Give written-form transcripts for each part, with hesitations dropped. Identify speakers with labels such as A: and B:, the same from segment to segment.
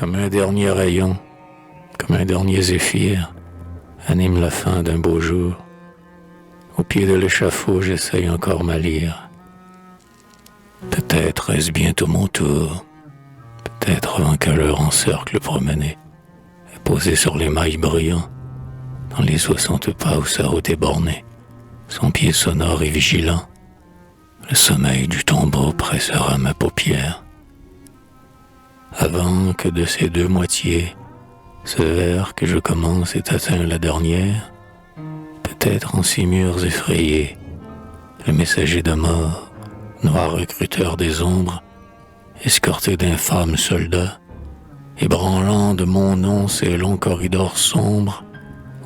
A: comme un dernier rayon, comme un dernier zéphyr, anime la fin d'un beau jour. Au pied de l'échafaud, j'essaye encore ma lyre. Peut-être est-ce bientôt mon tour, peut-être avant que l'heure encercle le promener, et posé sur les mailles brillants, dans les 60 pas où sa route est bornée, son pied sonore et vigilant, le sommeil du tombeau pressera ma paupière. Avant que de ces deux moitiés, ce vers que je commence ait atteint la dernière, peut-être en ces murs effrayés, le messager de mort, noir recruteur des ombres, escorté d'infâmes soldats, ébranlant de mon nom ces longs corridors sombres,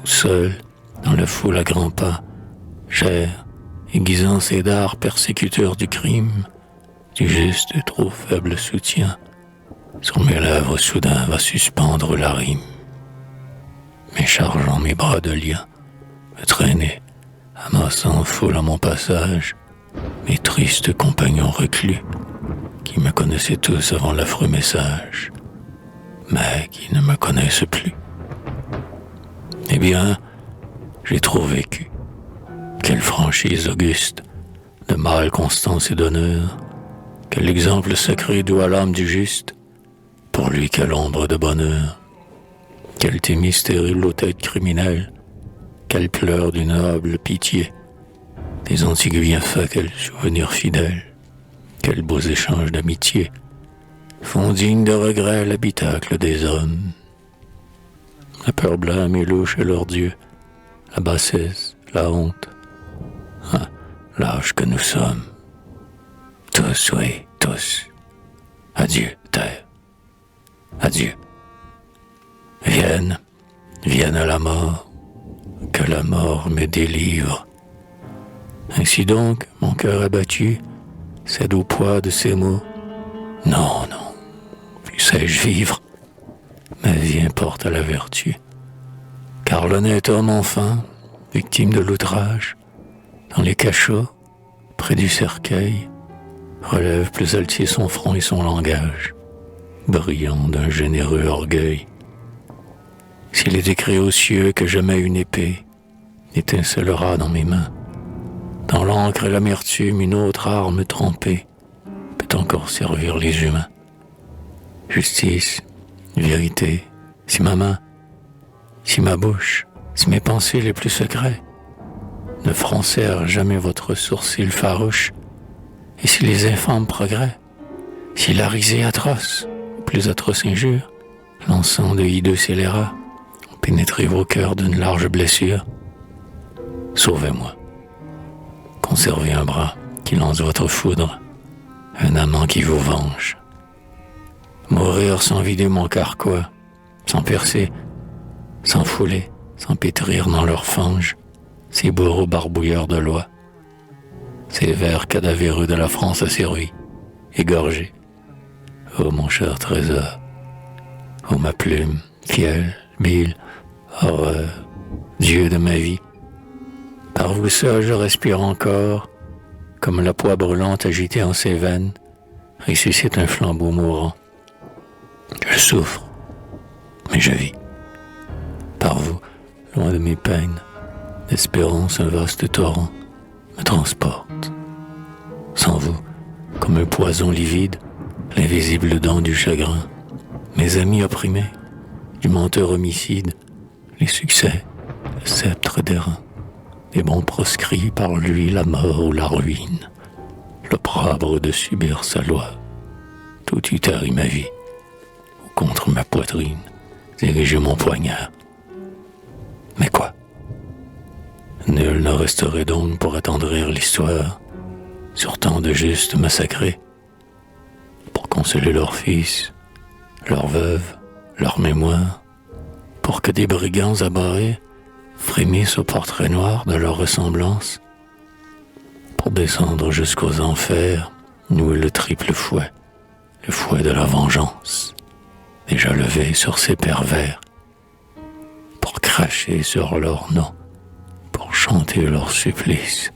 A: où seul, dans la foule à grands pas, j'erre, aiguisant ses dards persécuteurs du crime, du juste et trop faible soutien, sur mes lèvres soudain va suspendre la rime. M'échargeant mes bras de lien, me traîner, amassant foule à mon passage, mes tristes compagnons reclus, qui me connaissaient tous avant l'affreux message, mais qui ne me connaissent plus. Eh bien, j'ai trop vécu. Quelle franchise auguste, de mâle constance et d'honneur, quel exemple sacré doux à l'âme du juste, pour lui quelle ombre de bonheur, quel témis stérile aux têtes criminelles, quelle pleure d'une noble pitié, des antiques bienfaits, quels souvenirs fidèles, quels beaux échanges d'amitié, font digne de regret l'habitacle des hommes. La peur blâme et louche est leur Dieu, la bassesse, la honte, ah, l'âge que nous sommes. Tous, oui, tous. Adieu, terre. Adieu. Vienne, vienne à la mort, que la mort me délivre. Ainsi donc, mon cœur abattu cède au poids de ces mots. Non, non, puissais-je vivre, ma vie importe à la vertu. Car l'honnête homme enfin, victime de l'outrage, dans les cachots, près du cercueil, relève plus altier son front et son langage, brillant d'un généreux orgueil. S'il est écrit aux cieux que jamais une épée n'étincellera dans mes mains, dans l'encre et l'amertume, une autre arme trempée peut encore servir les humains. Justice, vérité, si ma main, si ma bouche, si mes pensées les plus secrets ne froncèrent jamais votre sourcil farouche, et si les infâmes progrès, si la risée atroce, plus atroce injure, lançant de hideux scélérats, ont pénétré vos cœurs d'une large blessure, sauvez-moi. Conservez un bras qui lance votre foudre, un amant qui vous venge. Mourir sans vider mon carquois, sans percer, sans fouler, sans pétrir dans leur fange, ces bourreaux barbouilleurs de loi, ces vers cadavéreux de la France asservie, égorgés. Oh mon cher trésor, oh ma plume, fiel, bile, horreur, Dieu de ma vie, par vous seul je respire encore, comme la poix brûlante agitée en ses veines, ressuscite un flambeau mourant. Je souffre, mais je vis. Par vous, loin de mes peines, l'espérance, un vaste torrent, me transporte. Sans vous, comme un poison livide, l'invisible dent du chagrin, mes amis opprimés, du menteur homicide, les succès, le sceptre d'airain, des bons proscrits par lui la mort ou la ruine, l'opprobre de subir sa loi, tout eût tari ma vie, ou contre ma poitrine, diriger mon poignard. Mais quoi? Nul ne resterait donc pour attendrir l'histoire, sur tant de justes massacrés, pour consoler leurs fils, leurs veuves, leurs mémoires, pour que des brigands abhorrés frémissent au portrait noir de leur ressemblance, pour descendre jusqu'aux enfers, nouer le triple fouet, le fouet de la vengeance, déjà levé sur ces pervers, pour cracher sur leur nom, pour chanter leur supplice.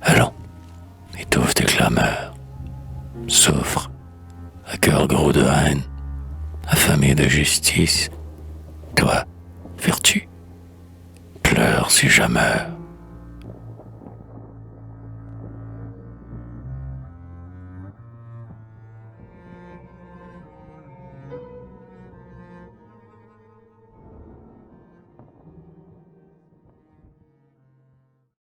A: Allons, étouffe tes clameurs, souffre, à cœur gros de haine, affamé de justice. Toi, vertu, pleure si je meurs.